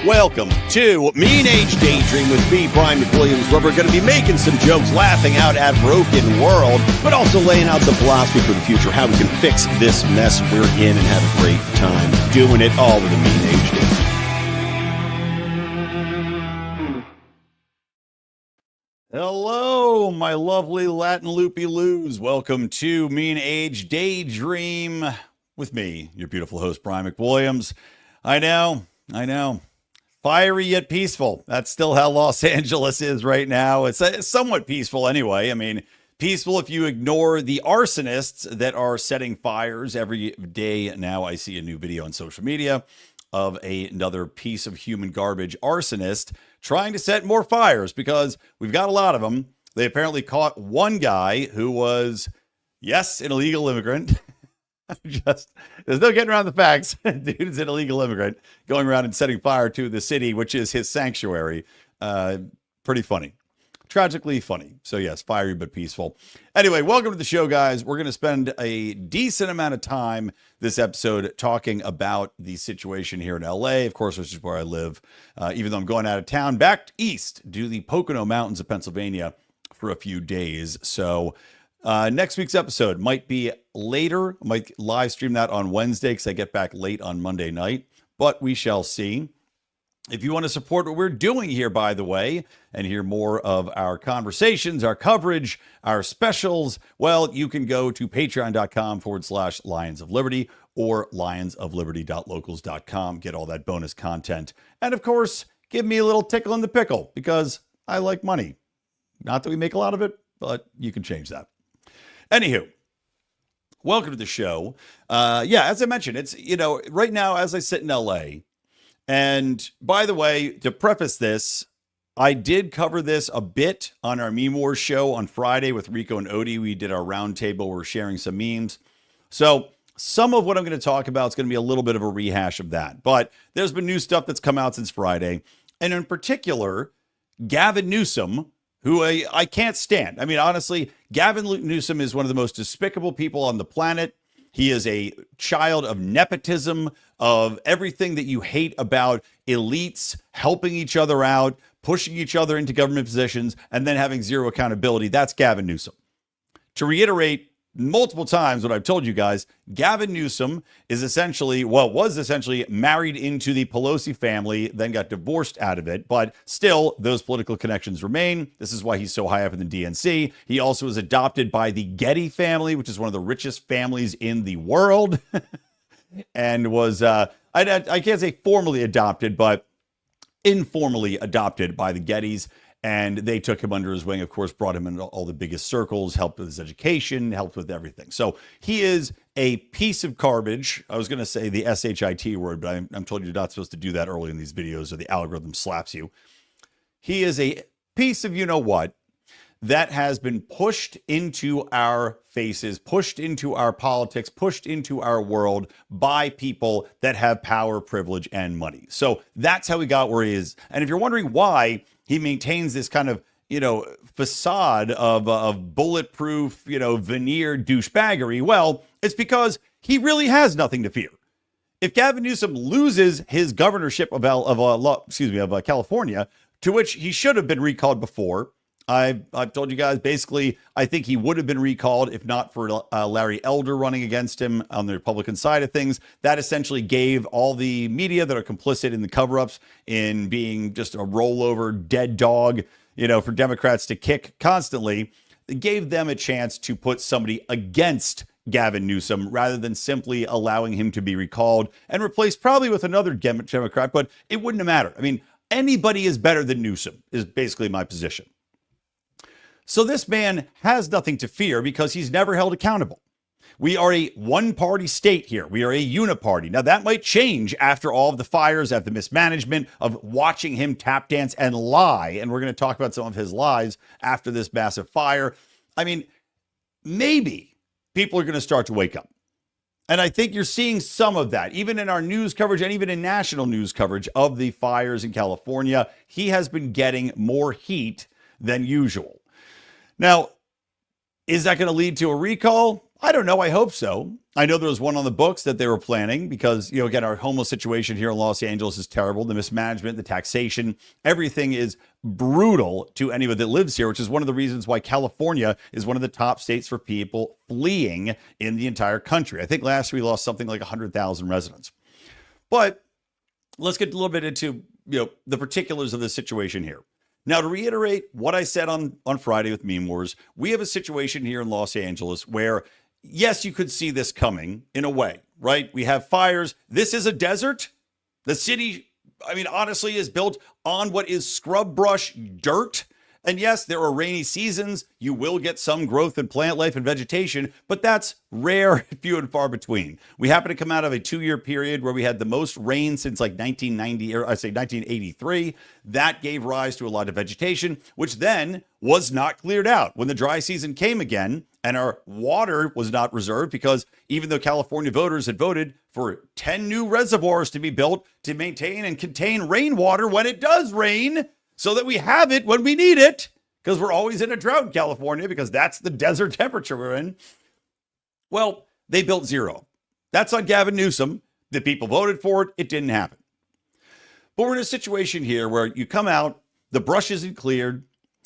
Welcome to Mean Age Daydream with me, Brian McWilliams, where we're going to be making some jokes, laughing out at broken world, but also laying out the philosophy for the future, how we can fix this mess we're in and have a great time doing it all with a Mean Age Daydream. Hello, my lovely Latin loopy-loos. Welcome to Mean Age Daydream with me, your beautiful host, Brian McWilliams. I know. Fiery yet peaceful. That's still how Los Angeles is right now. It's somewhat peaceful anyway. I mean, peaceful if you ignore the arsonists that are setting fires every day. Now I see a new video on social media of another piece of human garbage arsonist trying to set more fires because we've got a lot of them. They apparently caught one guy who was, yes, an illegal immigrant. There's no getting around the facts. Dude is an illegal immigrant going around and setting fire to the city, which is his sanctuary. Pretty funny. Tragically funny. So yes, fiery but peaceful. Anyway, welcome to the show, guys. We're going to spend a decent amount of time this episode talking about the situation here in LA, of course, which is where I live, even though I'm going out of town back east to the Pocono Mountains of Pennsylvania for a few days. So next week's episode might be later. I might live stream that on Wednesday because I get back late on Monday night, but we shall see. If you want to support what we're doing here, by the way, and hear more of our conversations, our coverage, our specials, well, you can go to patreon.com/Lions of Liberty or lionsofliberty.locals.com. Get all that bonus content. And of course, give me a little tickle in the pickle because I like money. Not that we make a lot of it, but you can change that. Anywho, welcome to the show. As I mentioned, it's, right now as I sit in LA, and by the way, to preface this, I did cover this a bit on our Meme Wars show on Friday with Rico and Odie. We did our roundtable. We're sharing some memes. So some of what I'm going to talk about is going to be a little bit of a rehash of that, but there's been new stuff that's come out since Friday. And in particular, Gavin Newsom, who I can't stand. I mean, honestly, Gavin Newsom is one of the most despicable people on the planet. He is a child of nepotism, of everything that you hate about elites helping each other out, pushing each other into government positions, and then having zero accountability. That's Gavin Newsom. To reiterate multiple times what I've told you guys, Gavin Newsom was essentially married into the Pelosi family, then got divorced out of it, but still those political connections remain. This is why he's so high up in the DNC. He also was adopted by the Getty family, which is one of the richest families in the world, and was, I can't say formally adopted, but informally adopted by the Gettys. And they took him under his wing, of course, brought him into all the biggest circles, helped with his education, helped with everything. So he is a piece of garbage. I was going to say the SHIT word, but I'm told you're not supposed to do that early in these videos or the algorithm slaps you. He is a piece of you-know-what that has been pushed into our faces, pushed into our politics, pushed into our world by people that have power, privilege, and money. So that's how he got where he is. And if you're wondering why he maintains this kind of, facade of bulletproof, veneer douchebaggery, well, it's because he really has nothing to fear. If Gavin Newsom loses his governorship of California, to which he should have been recalled before, I've told you guys, basically, I think he would have been recalled if not for Larry Elder running against him on the Republican side of things. That essentially gave all the media that are complicit in the cover-ups in being just a rollover dead dog, for Democrats to kick constantly. It gave them a chance to put somebody against Gavin Newsom rather than simply allowing him to be recalled and replaced probably with another Democrat, but it wouldn't have mattered. I mean, anybody is better than Newsom is basically my position. So this man has nothing to fear because he's never held accountable. We are a one-party state here. We are a uniparty. Now, that might change after all of the fires, after the mismanagement of watching him tap dance and lie. And we're going to talk about some of his lies after this massive fire. I mean, maybe people are going to start to wake up. And I think you're seeing some of that, even in our news coverage and even in national news coverage of the fires in California. He has been getting more heat than usual. Now, is that going to lead to a recall? I don't know. I hope so. I know there was one on the books that they were planning because, again, our homeless situation here in Los Angeles is terrible. The mismanagement, the taxation, everything is brutal to anyone that lives here, which is one of the reasons why California is one of the top states for people fleeing in the entire country. I think last year we lost something like 100,000 residents. But let's get a little bit into, the particulars of the situation here. Now, to reiterate what I said on Friday with Meme Wars, we have a situation here in Los Angeles where, yes, you could see this coming in a way, right? We have fires. This is a desert. The city, honestly, is built on what is scrub brush dirt. And yes, there are rainy seasons. You will get some growth in plant life and vegetation, but that's rare, few and far between. We happen to come out of a 2-year period where we had the most rain since like 1990, or I say 1983. That gave rise to a lot of vegetation, which then was not cleared out when the dry season came again. And our water was not reserved because even though California voters had voted for 10 new reservoirs to be built to maintain and contain rainwater when it does rain, so that we have it when we need it, because we're always in a drought in California because that's the desert temperature we're in. Well, they built zero. That's on Gavin Newsom. The people voted for it. It didn't happen. But we're in a situation here where you come out, the brush isn't cleared,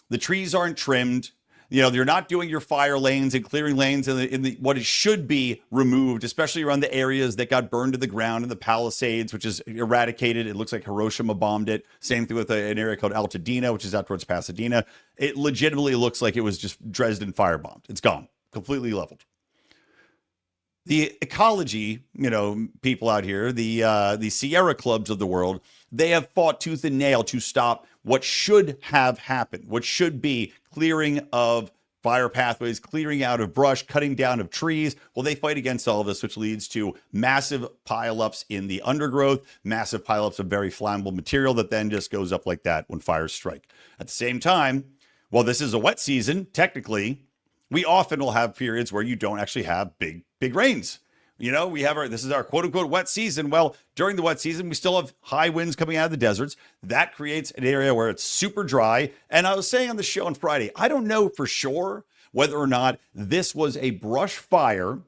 the trees aren't trimmed, you're not doing your fire lanes and clearing lanes in the what it should be removed, especially around the areas that got burned to the ground in the Palisades, which is eradicated. It looks like Hiroshima bombed it. Same thing with an area called Altadena, which is out towards Pasadena. It legitimately looks like it was just Dresden firebombed. It's gone, completely leveled. The ecology, people out here, the Sierra clubs of the world, they have fought tooth and nail to stop what should have happened, what should be clearing of fire pathways, clearing out of brush, cutting down of trees. Well, they fight against all of this, which leads to massive pileups in the undergrowth, massive pileups of very flammable material that then just goes up like that when fires strike. At the same time, while this is a wet season, technically, we often will have periods where you don't actually have big rains. This is our quote unquote wet season. Well, during the wet season, we still have high winds coming out of the deserts. That creates an area where it's super dry. And I was saying on the show on Friday, I don't know for sure whether or not this was a brush fire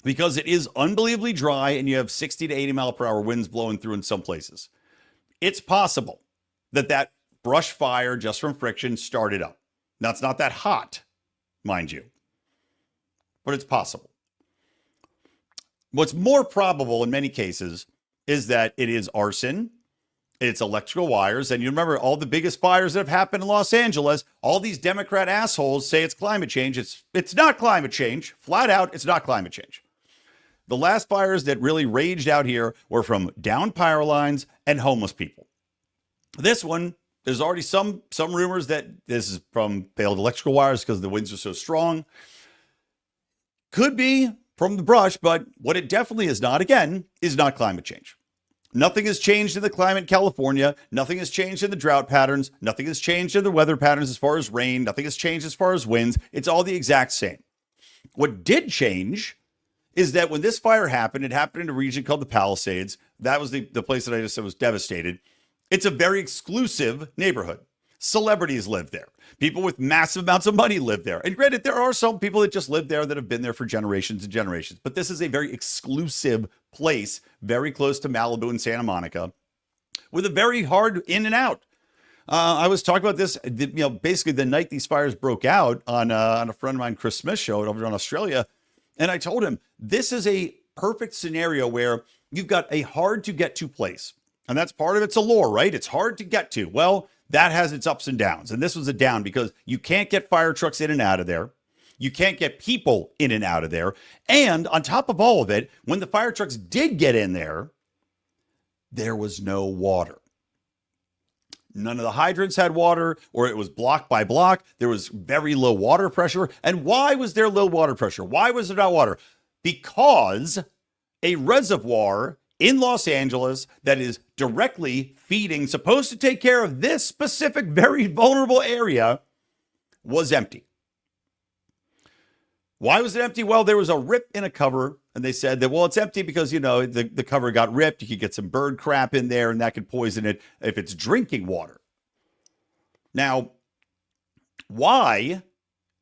because it is unbelievably dry and you have 60 to 80 mile per hour winds blowing through in some places. It's possible that brush fire just from friction started up. Now, it's not that hot, mind you, but it's possible. What's more probable in many cases is that it is arson, it's electrical wires, and you remember all the biggest fires that have happened in Los Angeles, all these Democrat assholes say it's climate change. It's not climate change. Flat out, it's not climate change. The last fires that really raged out here were from down power lines and homeless people. This one, there's already some rumors that this is from failed electrical wires because the winds are so strong. Could be from the brush, but what it definitely is not, again, is not climate change. Nothing has changed in the climate in California. Nothing has changed in the drought patterns. Nothing has changed in the weather patterns as far as rain. Nothing has changed as far as winds. It's all the exact same. What did change is that when this fire happened, it happened in a region called the Palisades. That was the place that I just said was devastated. It's a very exclusive neighborhood. Celebrities live there. People with massive amounts of money live there. And granted, there are some people that just live there that have been there for generations and generations. But this is a very exclusive place, very close to Malibu and Santa Monica, with a very hard in and out. I was talking about this, basically the night these fires broke out on a friend of mine, Chris Smith's show over in Australia. And I told him, this is a perfect scenario where you've got a hard to get to place. And that's part of its allure, right? It's hard to get to. Well, that has its ups and downs. And this was a down because you can't get fire trucks in and out of there. You can't get people in and out of there. And on top of all of it, when the fire trucks did get in there, there was no water. None of the hydrants had water, or it was block by block. There was very low water pressure. And why was there low water pressure? Why was there not water? Because a reservoir in Los Angeles that is directly feeding, supposed to take care of this specific, very vulnerable area, was empty. Why was it empty? Well, there was a rip in a cover, and they said that, well, it's empty because, the cover got ripped. You could get some bird crap in there, and that could poison it if it's drinking water. Now, why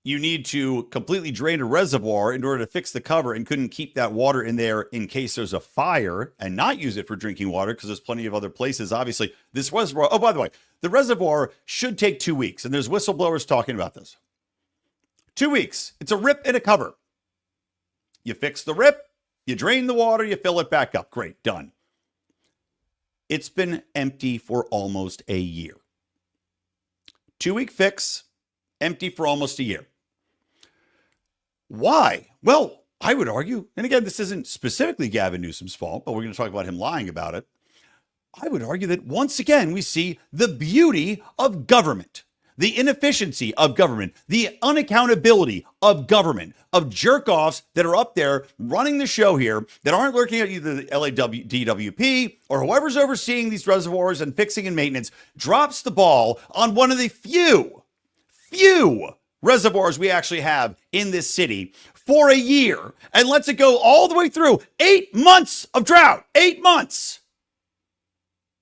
you need to completely drain a reservoir in order to fix the cover and couldn't keep that water in there in case there's a fire and not use it for drinking water because there's plenty of other places. Obviously, this reservoir, oh, by the way, the reservoir should take 2 weeks. And there's whistleblowers talking about this. 2 weeks. It's a rip and a cover. You fix the rip, you drain the water, you fill it back up. Great, done. It's been empty for almost a year. 2-week fix, empty for almost a year. Why? Well, I would argue, and again, this isn't specifically Gavin Newsom's fault, but we're going to talk about him lying about it. I would argue that once again, we see the beauty of government, the inefficiency of government, the unaccountability of government, of jerk-offs that are up there running the show here that aren't looking at either the DWP or whoever's overseeing these reservoirs and fixing and maintenance, drops the ball on one of the few reservoirs we actually have in this city for a year and lets it go all the way through 8 months of drought, 8 months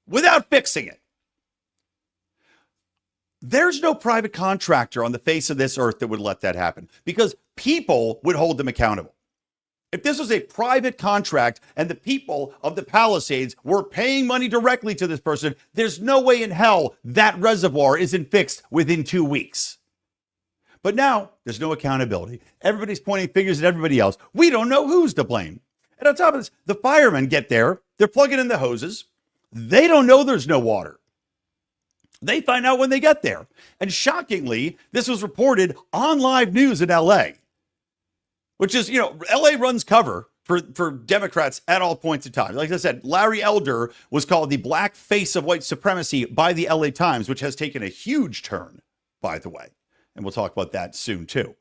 without fixing it. There's no private contractor on the face of this earth that would let that happen because people would hold them accountable. If this was a private contract and the people of the Palisades were paying money directly to this person, there's no way in hell that reservoir isn't fixed within 2 weeks. But now there's no accountability. Everybody's pointing fingers at everybody else. We don't know who's to blame. And on top of this, the firemen get there. They're plugging in the hoses. They don't know there's no water. They find out when they get there. And shockingly, this was reported on live news in LA, which is, LA runs cover for Democrats at all points in time. Like I said, Larry Elder was called the black face of white supremacy by the LA Times, which has taken a huge turn, by the way. And we'll talk about that soon, too.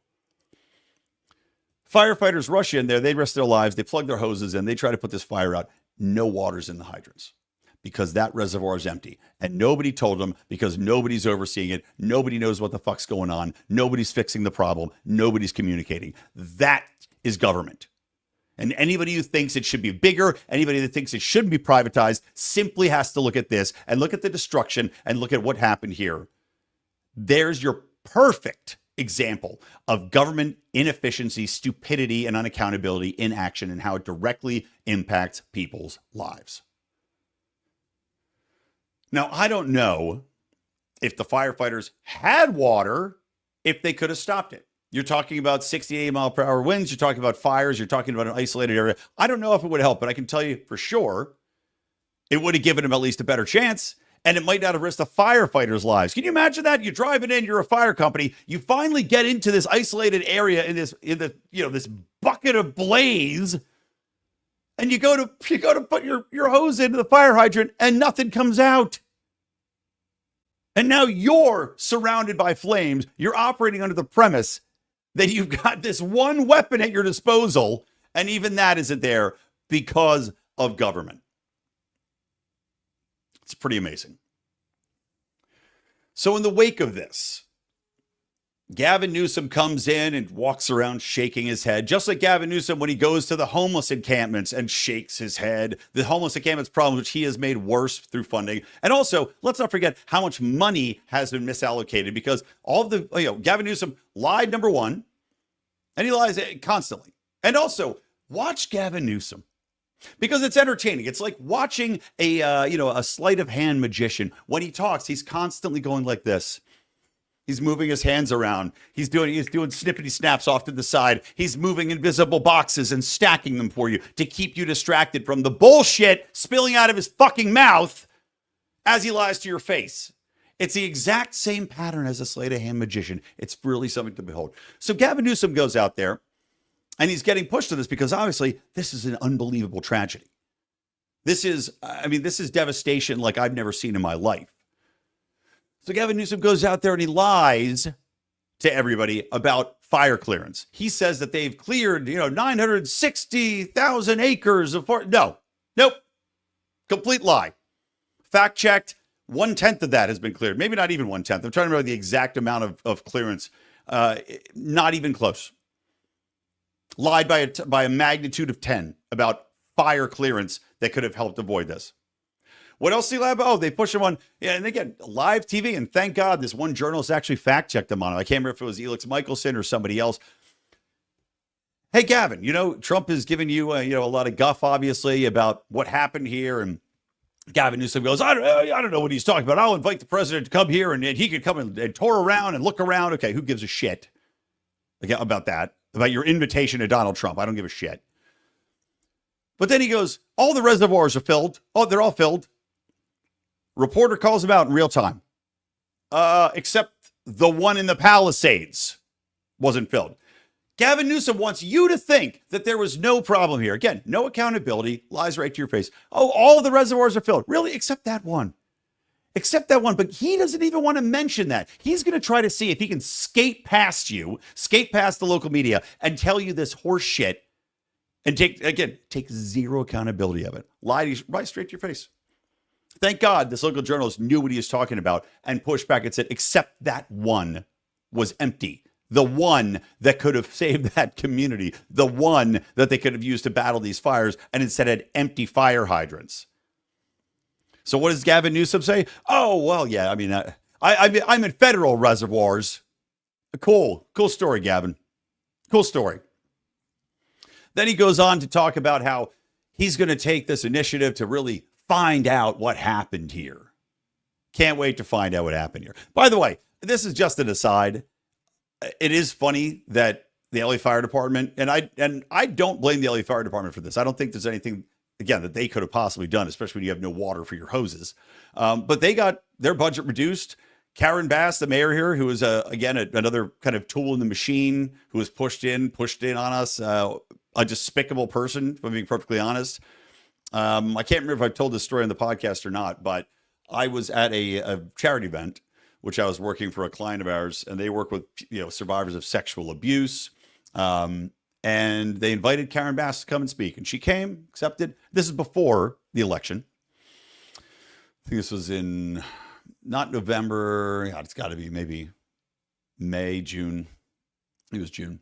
Firefighters rush in there. They risk their lives. They plug their hoses in. They try to put this fire out. No water's in the hydrants because that reservoir is empty. And nobody told them because nobody's overseeing it. Nobody knows what the fuck's going on. Nobody's fixing the problem. Nobody's communicating. That is government. And anybody who thinks it should be bigger, anybody that thinks it shouldn't be privatized, simply has to look at this and look at the destruction and look at what happened here. There's your perfect example of government inefficiency, stupidity, and unaccountability in action and how it directly impacts people's lives. Now, I don't know if the firefighters had water, if they could have stopped it. You're talking about 68 mile per hour winds. You're talking about fires. You're talking about an isolated area. I don't know if it would help, but I can tell you for sure it would have given them at least a better chance. And it might not have risked the firefighters' lives. Can you imagine that? You're driving in, you're a fire company. You finally get into this isolated area in this bucket of blaze, and you go to put your hose into the fire hydrant, and nothing comes out. And now you're surrounded by flames. You're operating under the premise that you've got this one weapon at your disposal, and even that isn't there because of government. It's pretty amazing. So in the wake of this, Gavin Newsom comes in and walks around shaking his head, just like Gavin Newsom when he goes to the homeless encampments and shakes his head. The homeless encampments problem, which he has made worse through funding. And also, let's not forget how much money has been misallocated because all of the, Gavin Newsom lied, number one, and he lies constantly. And also, watch Gavin Newsom. Because it's entertaining. It's like watching a sleight of hand magician. When he talks, he's constantly going like this. He's moving his hands around. He's doing snippety snaps off to the side. He's moving invisible boxes and stacking them for you to keep you distracted from the bullshit spilling out of his fucking mouth as he lies to your face. It's the exact same pattern as a sleight of hand magician. It's really something to behold. So Gavin Newsom goes out there. And he's getting pushed to this because obviously this is an unbelievable tragedy. This is devastation like I've never seen in my life. So Gavin Newsom goes out there and he lies to everybody about fire clearance. He says that they've cleared, 960,000 acres of forest. Nope. Complete lie. Fact checked. 1/10 of that has been cleared. Maybe not even 1/10. I'm trying to remember the exact amount of clearance. Not even close. Lied by a magnitude of 10 about fire clearance that could have helped avoid this. What else do you lie about? Oh, they push him on, yeah, and again, live TV. And thank God this one journalist actually fact checked him on it. I can't remember if it was Elix Michelson or somebody else. Hey, Gavin, Trump has given you, a lot of guff, obviously, about what happened here. And Gavin Newsom goes, I don't know what he's talking about. I'll invite the president to come here and he could come and tour around and look around. Okay, who gives a shit about that? About your invitation to Donald Trump. I don't give a shit. But then he goes, all the reservoirs are filled. Oh, they're all filled. Reporter calls him out in real time. Except the one in the Palisades wasn't filled. Gavin Newsom wants you to think that there was no problem here. Again, no accountability, lies right to your face. Oh, all the reservoirs are filled. Really? Except that one. Except that one. But he doesn't even want to mention that. He's going to try to see if he can skate past you, skate past the local media, and tell you this horse shit and take zero accountability of it. Lie straight to your face. Thank God this local journalist knew what he was talking about and pushed back and said, except that one was empty. The one that could have saved that community, the one that they could have used to battle these fires, and instead had empty fire hydrants. So what does Gavin Newsom say? Oh, well, yeah, I mean, I'm in federal reservoirs. Cool story, Gavin. Cool story. Then he goes on to talk about how he's going to take this initiative to really find out what happened here. Can't wait to find out what happened here. By the way, this is just an aside. It is funny that the LA Fire Department, and I don't blame the LA Fire Department for this. I don't think there's anything, again, that they could have possibly done, especially when you have no water for your hoses. But they got their budget reduced. Karen Bass, the mayor here, who is, again, another kind of tool in the machine, who was pushed in on us, a despicable person, if I'm being perfectly honest. I can't remember if I told this story on the podcast or not, but I was at a charity event, which I was working for a client of ours, and they work with survivors of sexual abuse. And they invited Karen Bass to come and speak, and she came, accepted. This is before the election. I think this was in not November. Yeah, it's got to be maybe May, June. It was June.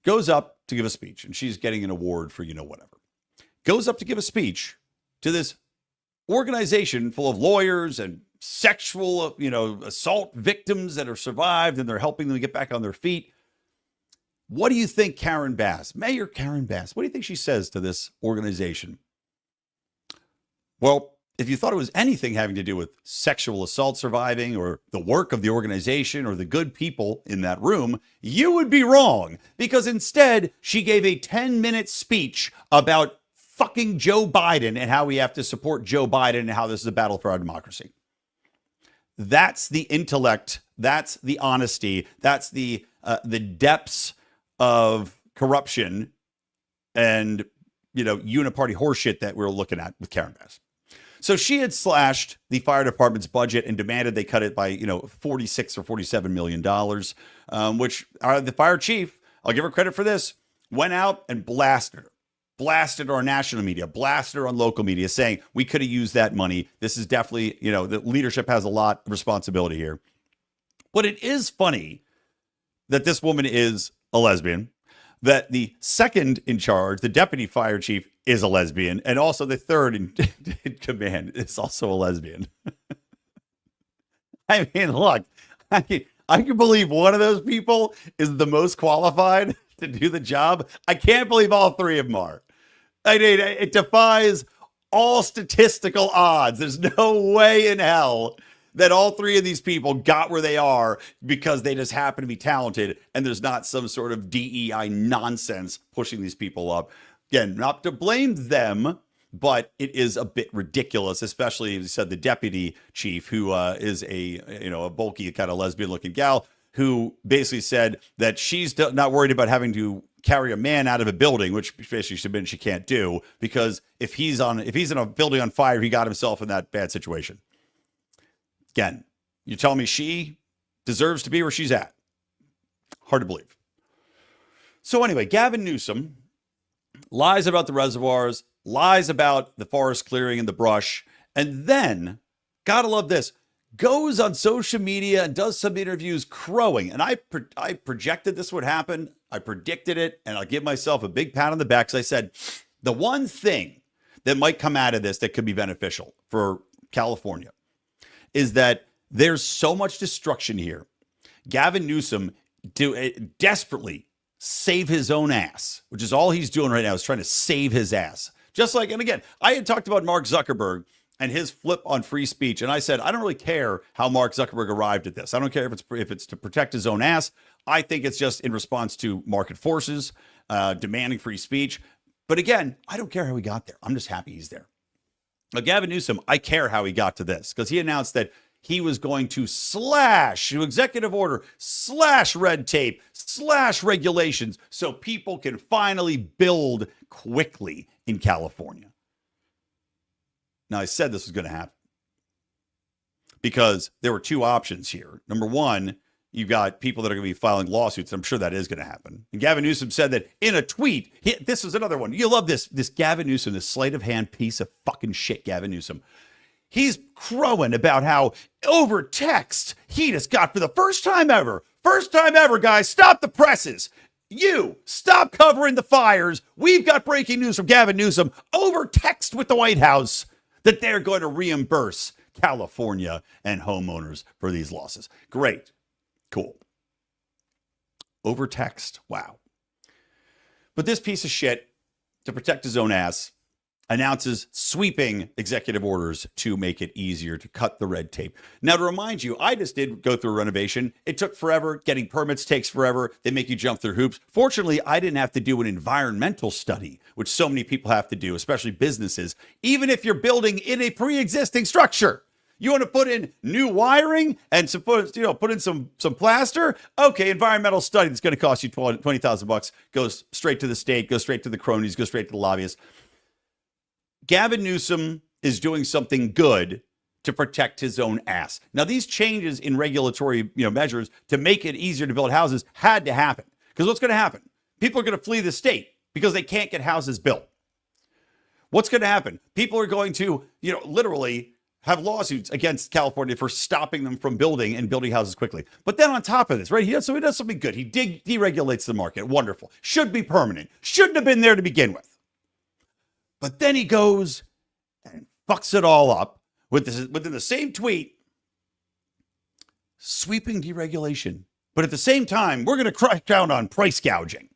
Goes up to give a speech, and she's getting an award for whatever. Goes up to give a speech to this organization full of lawyers and sexual, assault victims that have survived, and they're helping them get back on their feet. What do you think Karen Bass, Mayor Karen Bass, what do you think she says to this organization? Well, if you thought it was anything having to do with sexual assault surviving or the work of the organization or the good people in that room, you would be wrong, because instead she gave a 10-minute speech about fucking Joe Biden and how we have to support Joe Biden and how this is a battle for our democracy. That's the intellect. That's the honesty. That's the depths of corruption and, uniparty horseshit that we're looking at with Karen Bass. So she had slashed the fire department's budget and demanded they cut it by, $46 or $47 million, which the fire chief, I'll give her credit for this, went out and blasted our national media, blasted her on local media, saying we could have used that money. This is definitely, the leadership has a lot of responsibility here. But it is funny that this woman is a lesbian, that the second in charge, the deputy fire chief, is a lesbian, and also the third in command is also a lesbian. I mean, look, I can believe one of those people is the most qualified to do the job. I can't believe all three of them are. I mean, it defies all statistical odds. There's no way in hell that all three of these people got where they are because they just happen to be talented, and there's not some sort of DEI nonsense pushing these people up. Again, not to blame them, but it is a bit ridiculous, especially, as you said, the deputy chief, who is a bulky kind of lesbian-looking gal, who basically said that she's not worried about having to carry a man out of a building, which basically she can't do, because if he's in a building on fire, he got himself in that bad situation. Again, you tell me she deserves to be where she's at. Hard to believe. So anyway, Gavin Newsom lies about the reservoirs, lies about the forest clearing and the brush, and then, gotta love this, goes on social media and does some interviews crowing. And I projected this would happen. I predicted it, and I'll give myself a big pat on the back, because I said, the one thing that might come out of this that could be beneficial for California is that there's so much destruction here. Gavin Newsom desperately save his own ass, which is all he's doing right now, is trying to save his ass. Just like, and again, I had talked about Mark Zuckerberg and his flip on free speech. And I said, I don't really care how Mark Zuckerberg arrived at this. I don't care if it's to protect his own ass. I think it's just in response to market forces demanding free speech. But again, I don't care how he got there. I'm just happy he's there. Now, Gavin Newsom, I care how he got to this because he announced that he was going to slash executive order, slash red tape, slash regulations so people can finally build quickly in California. Now, I said this was going to happen because there were two options here. Number one, you've got people that are going to be filing lawsuits. I'm sure that is going to happen. And Gavin Newsom said that in a tweet. This was another one. You love this Gavin Newsom, this sleight of hand piece of fucking shit, Gavin Newsom. He's crowing about how over text he just got for the first time ever, guys, stop the presses. You stop covering the fires. We've got breaking news from Gavin Newsom over text with the White House that they're going to reimburse California and homeowners for these losses. Great. Cool. Over text. Wow. But this piece of shit, to protect his own ass, announces sweeping executive orders to make it easier to cut the red tape. Now, to remind you, I just did go through a renovation. It took forever. Getting permits takes forever. They make you jump through hoops. Fortunately, I didn't have to do an environmental study, which so many people have to do, especially businesses, even if you're building in a pre-existing structure. You want to put in new wiring and put in some plaster? Okay, environmental study that's going to cost you $20,000 goes straight to the state, goes straight to the cronies, goes straight to the lobbyists. Gavin Newsom is doing something good to protect his own ass. Now, these changes in regulatory measures to make it easier to build houses had to happen. Because what's going to happen? People are going to flee the state because they can't get houses built. What's going to happen? People are going to, literally have lawsuits against California for stopping them from building and building houses quickly. But then on top of this, right, he does something good. He deregulates the market. Wonderful. Should be permanent. Shouldn't have been there to begin with. But then he goes and fucks it all up within the same tweet, sweeping deregulation. But at the same time, we're going to crack down on price gouging.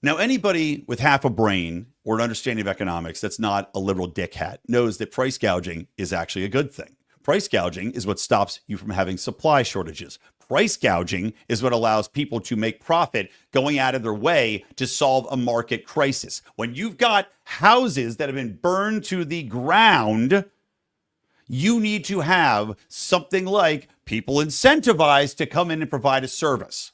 Now, anybody with half a brain or an understanding of economics that's not a liberal dickhead knows that price gouging is actually a good thing. Price gouging is what stops you from having supply shortages. Price gouging is what allows people to make profit going out of their way to solve a market crisis. When you've got houses that have been burned to the ground, you need to have something like people incentivized to come in and provide a service.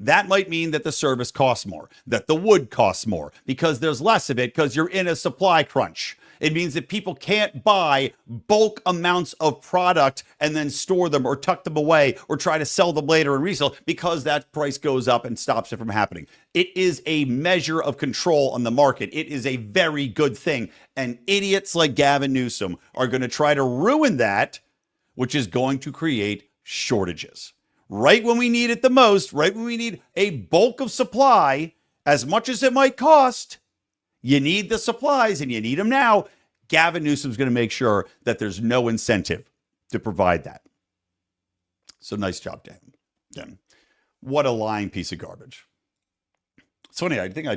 That might mean that the service costs more, that the wood costs more because there's less of it because you're in a supply crunch. It means that people can't buy bulk amounts of product and then store them or tuck them away or try to sell them later and resell because that price goes up and stops it from happening. It is a measure of control on the market. It is a very good thing. And idiots like Gavin Newsom are going to try to ruin that, which is going to create shortages. Right when we need it the most, right when we need a bulk of supply, as much as it might cost, you need the supplies and you need them now. Gavin Newsom's going to make sure that there's no incentive to provide that. So nice job, Dan. What a lying piece of garbage. It's funny, I think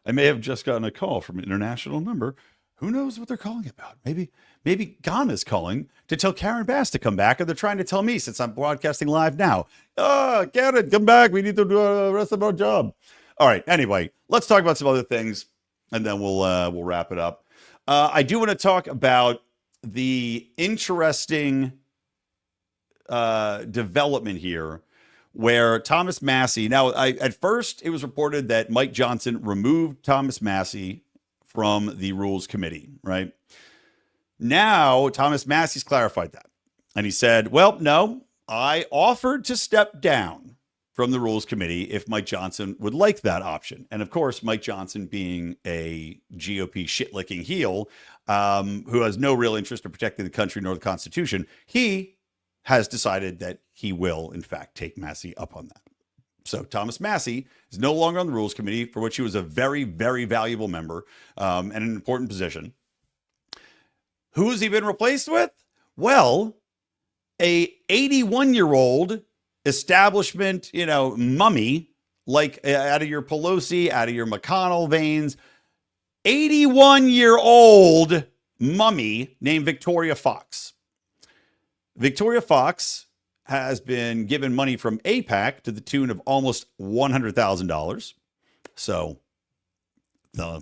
I may have just gotten a call from an international number. Who knows what they're calling about? Maybe Ghana's calling to tell Karen Bass to come back, or they're trying to tell me since I'm broadcasting live now. Oh, Karen, come back. We need to do the rest of our job. All right. Anyway, let's talk about some other things, and then we'll wrap it up. I do want to talk about the interesting development here where Thomas Massie. Now, at first, it was reported that Mike Johnson removed Thomas Massie from the Rules Committee, right? Now, Thomas Massie's clarified that. And he said, well, no, I offered to step down from the Rules Committee if Mike Johnson would like that option. And of course, Mike Johnson being a GOP shit-licking heel who has no real interest in protecting the country nor the Constitution, he has decided that he will, in fact, take Massie up on that. So Thomas Massie is no longer on the Rules Committee, for which he was a very, very valuable member and an important position. Who has he been replaced with? Well, a 81-year-old establishment, mummy, like out of your Pelosi, out of your McConnell veins, 81-year-old mummy named Victoria Fox. Victoria Fox has been given money from AIPAC to the tune of almost $100,000. So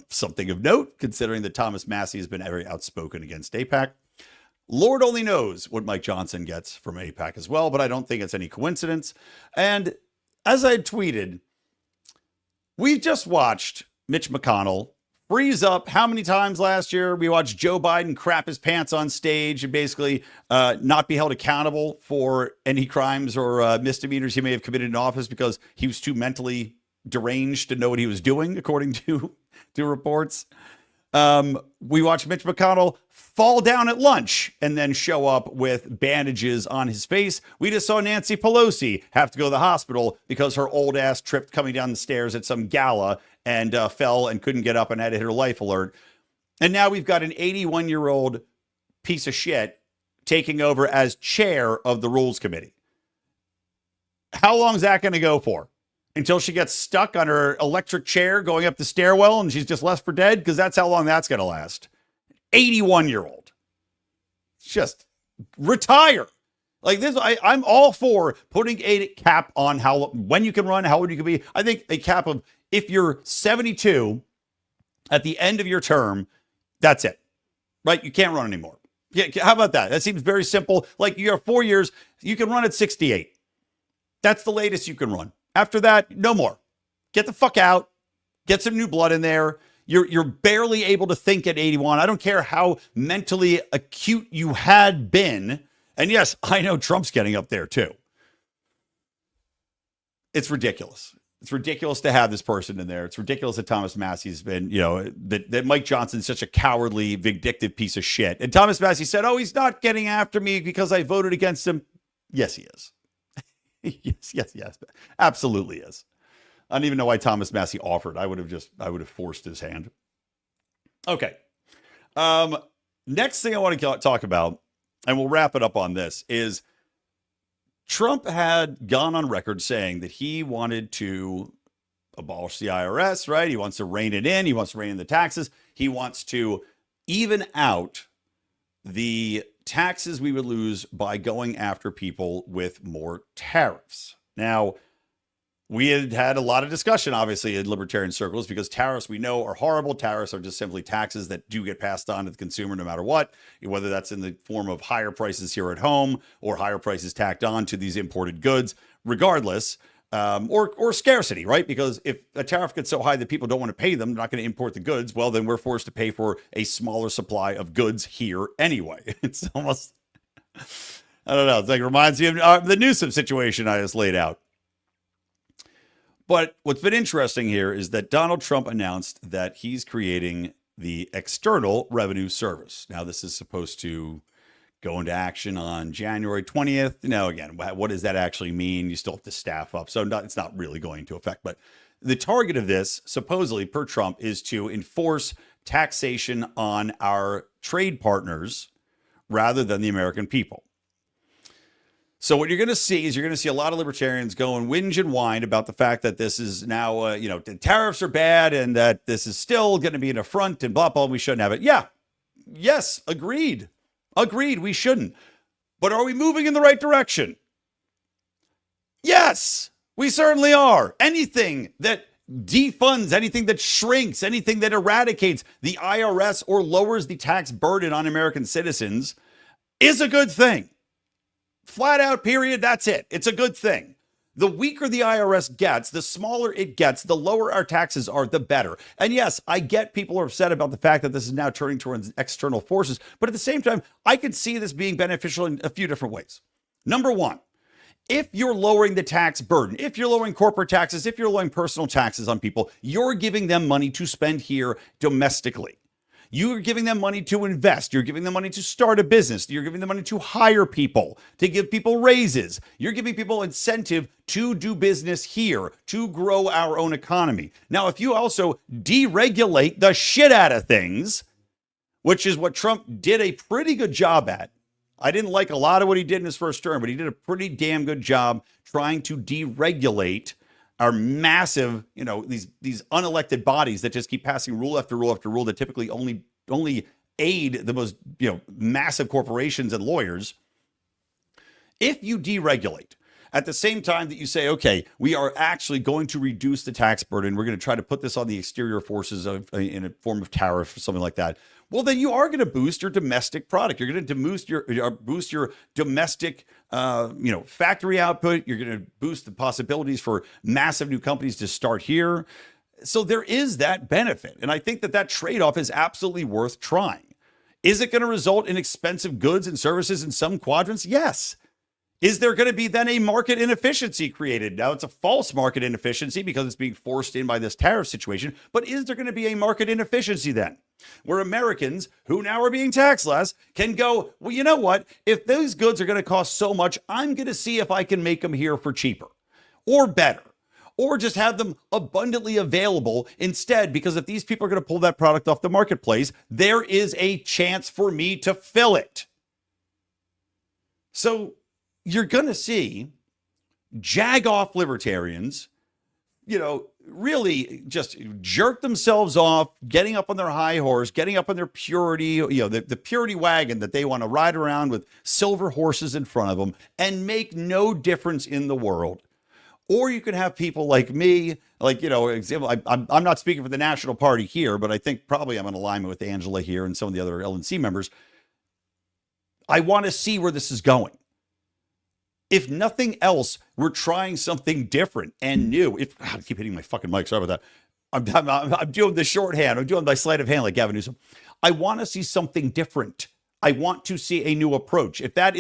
something of note, considering that Thomas Massie has been very outspoken against AIPAC. Lord only knows what Mike Johnson gets from AIPAC as well, but I don't think it's any coincidence. And as I had tweeted, we've just watched Mitch McConnell freeze up. How many times last year we watched Joe Biden crap his pants on stage and basically not be held accountable for any crimes or misdemeanors he may have committed in office because he was too mentally deranged to know what he was doing, according to reports. We watched Mitch McConnell fall down at lunch and then show up with bandages on his face. We just saw Nancy Pelosi have to go to the hospital because her old ass tripped coming down the stairs at some gala and fell and couldn't get up and had to hit her life alert. And now we've got an 81-year-old piece of shit taking over as chair of the Rules Committee. How long is that going to go for? Until she gets stuck on her electric chair going up the stairwell and she's just left for dead? Because that's how long that's going to last. 81-year-old. Just retire. Like this, I'm all for putting a cap on when you can run, how old you can be. I think a cap of, if you're 72 at the end of your term, that's it, right? You can't run anymore. Yeah, how about that? That seems very simple. Like you have 4 years, you can run at 68. That's the latest you can run. After that, no more. Get the fuck out. Get some new blood in there. You're barely able to think at 81. I don't care how mentally acute you had been. And yes, I know Trump's getting up there too. It's ridiculous. It's ridiculous to have this person in there. It's ridiculous that Thomas Massie's been, that Mike Johnson's such a cowardly, vindictive piece of shit. And Thomas Massie said, oh, he's not getting after me because I voted against him. Yes, he is. Yes. Absolutely is. I don't even know why Thomas Massie offered. I would have forced his hand. Okay. Next thing I want to talk about, and we'll wrap it up on this, is Trump had gone on record saying that he wanted to abolish the IRS, right? He wants to rein it in. He wants to rein in the taxes. He wants to even out the taxes we would lose by going after people with more tariffs. Now, we had a lot of discussion, obviously, in libertarian circles, because tariffs we know are horrible. Tariffs are just simply taxes that do get passed on to the consumer no matter what, whether that's in the form of higher prices here at home or higher prices tacked on to these imported goods, regardless, or scarcity, right? Because if a tariff gets so high that people don't want to pay them, they're not going to import the goods, well, then we're forced to pay for a smaller supply of goods here anyway. It's almost, I don't know, it's like reminds me of the Newsom situation I just laid out. But what's been interesting here is that Donald Trump announced that he's creating the External Revenue Service. Now, this is supposed to go into action on January 20th. Now, again, what does that actually mean? You still have to staff up. So it's not really going into effect. But the target of this, supposedly per Trump, is to enforce taxation on our trade partners rather than the American people. So what you're going to see is a lot of libertarians go and whinge and whine about the fact that this is now, the tariffs are bad and that this is still going to be an affront and blah, blah, we shouldn't have it. Yeah. Yes. Agreed. We shouldn't. But are we moving in the right direction? Yes, we certainly are. Anything that defunds, anything that shrinks, anything that eradicates the IRS or lowers the tax burden on American citizens is a good thing. Flat out, period. That's it. It's a good thing. The weaker the IRS gets, the smaller it gets, the lower our taxes are, the better. And yes, I get people are upset about the fact that this is now turning towards external forces. But at the same time, I could see this being beneficial in a few different ways. Number one, if you're lowering the tax burden, if you're lowering corporate taxes, if you're lowering personal taxes on people, you're giving them money to spend here domestically. You are giving them money to invest. You're giving them money to start a business. You're giving them money to hire people, to give people raises. You're giving people incentive to do business here, to grow our own economy. Now, if you also deregulate the shit out of things, which is what Trump did a pretty good job at. I didn't like a lot of what he did in his first term, but he did a pretty damn good job trying to deregulate our massive, these unelected bodies that just keep passing rule after rule after rule that typically only aid the most, massive corporations and lawyers. If you deregulate, at the same time that you say, okay, we are actually going to reduce the tax burden, we're going to try to put this on the exterior forces in a form of tariff or something like that, well, then you are going to boost your domestic product. You're going to boost your domestic, factory output. You're going to boost the possibilities for massive new companies to start here. So there is that benefit. And I think that trade-off is absolutely worth trying. Is it going to result in expensive goods and services in some quadrants? Yes. Is there going to be then a market inefficiency created? Now, it's a false market inefficiency because it's being forced in by this tariff situation. But is there going to be a market inefficiency then? Where Americans, who now are being taxed less, can go, well, you know what? If those goods are going to cost so much, I'm going to see if I can make them here for cheaper or better, or just have them abundantly available instead. Because if these people are going to pull that product off the marketplace, there is a chance for me to fill it. So you're going to see jag-off libertarians, really just jerk themselves off, getting up on their high horse, getting up on their purity, the purity wagon that they want to ride around with silver horses in front of them and make no difference in the world. Or you can have people like me, example, I'm not speaking for the National Party here, but I think probably I'm in alignment with Angela here and some of the other LNC members. I want to see where this is going. If nothing else, we're trying something different and new. I keep hitting my fucking mic. Sorry about that. I'm doing the shorthand. I'm doing my sleight of hand like Gavin Newsom. I want to see something different. I want to see a new approach. If that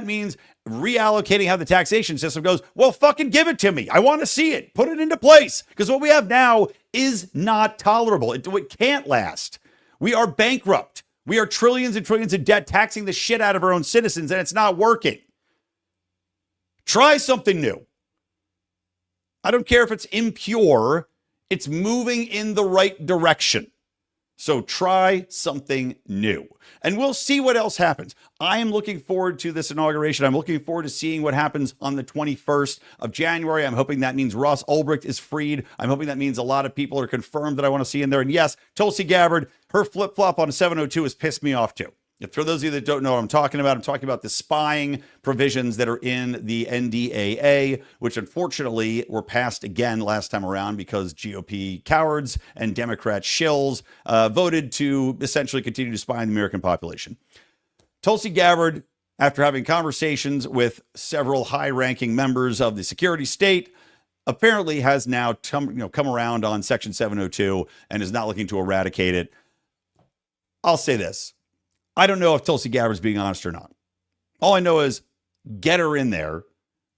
means reallocating how the taxation system goes, well, fucking give it to me. I want to see it. Put it into place. Because what we have now is not tolerable. It can't last. We are bankrupt. We are trillions and trillions of debt, taxing the shit out of our own citizens, and it's not working. Try something new. I don't care if it's impure. It's moving in the right direction. So try something new. And we'll see what else happens. I am looking forward to this inauguration. I'm looking forward to seeing what happens on the 21st of January. I'm hoping that means Ross Ulbricht is freed. I'm hoping that means a lot of people are confirmed that I want to see in there. And yes, Tulsi Gabbard, her flip-flop on 702 has pissed me off too. For those of you that don't know what I'm talking about the spying provisions that are in the NDAA, which unfortunately were passed again last time around because GOP cowards and Democrat shills voted to essentially continue to spy on the American population. Tulsi Gabbard, after having conversations with several high-ranking members of the security state, apparently has now come around on Section 702 and is not looking to eradicate it. I'll say this. I don't know if Tulsi Gabbard's being honest or not. All I know is get her in there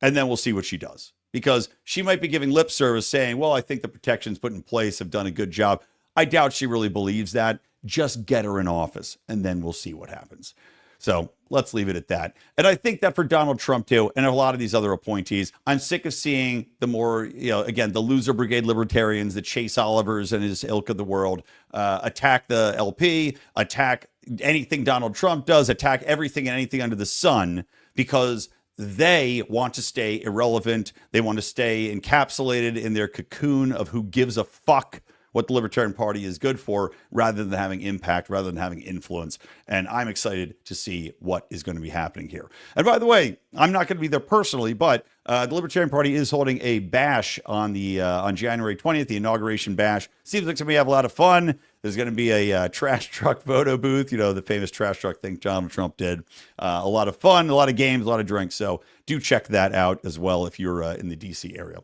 and then we'll see what she does. Because she might be giving lip service saying, well, I think the protections put in place have done a good job. I doubt she really believes that. Just get her in office and then we'll see what happens. So let's leave it at that. And I think that for Donald Trump too, and a lot of these other appointees, I'm sick of seeing the more, again, the loser brigade libertarians, the Chase Olivers and his ilk of the world, attack the LP, attack anything Donald Trump does, attack everything and anything under the sun because they want to stay irrelevant. They want to stay encapsulated in their cocoon of who gives a fuck what the Libertarian Party is good for rather than having impact, rather than having influence. And I'm excited to see what is going to be happening here. And by the way, I'm not going to be there personally, but the Libertarian Party is holding a bash on January 20th, the inauguration bash. Seems like we have a lot of fun. There's going to be a trash truck photo booth, the famous trash truck thing Donald Trump did. A lot of fun, a lot of games, a lot of drinks. So do check that out as well if you're in the DC area.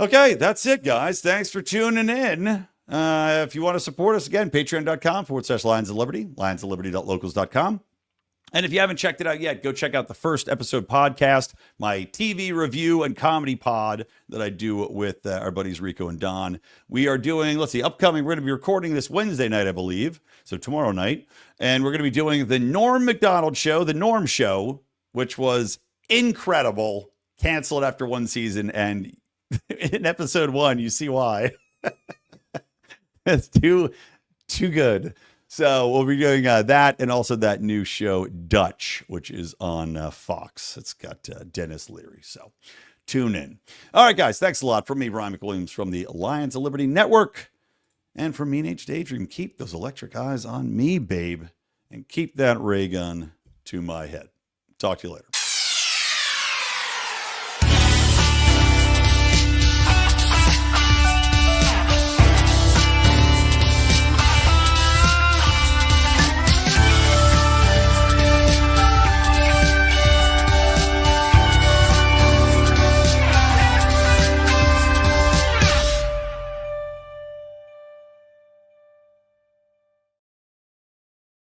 Okay, that's it, guys. Thanks for tuning in. If you want to support us, again, patreon.com/Lions of Liberty, lionsofliberty.locals.com. And if you haven't checked it out yet, go check out the First Episode podcast, my TV review and comedy pod that I do with our buddies Rico and Don. We are doing, upcoming, we're going to be recording this Wednesday night, I believe, so tomorrow night. And we're going to be doing the Norm Macdonald Show, the Norm Show, which was incredible, canceled after one season. And in episode 1, you see why. It's too good. So we'll be doing that and also that new show, Dutch, which is on Fox. It's got Dennis Leary. So tune in. All right, guys, thanks a lot. From me, Brian McWilliams from the Alliance of Liberty Network. And from Mean Age Daydream, keep those electric eyes on me, babe. And keep that ray gun to my head. Talk to you later.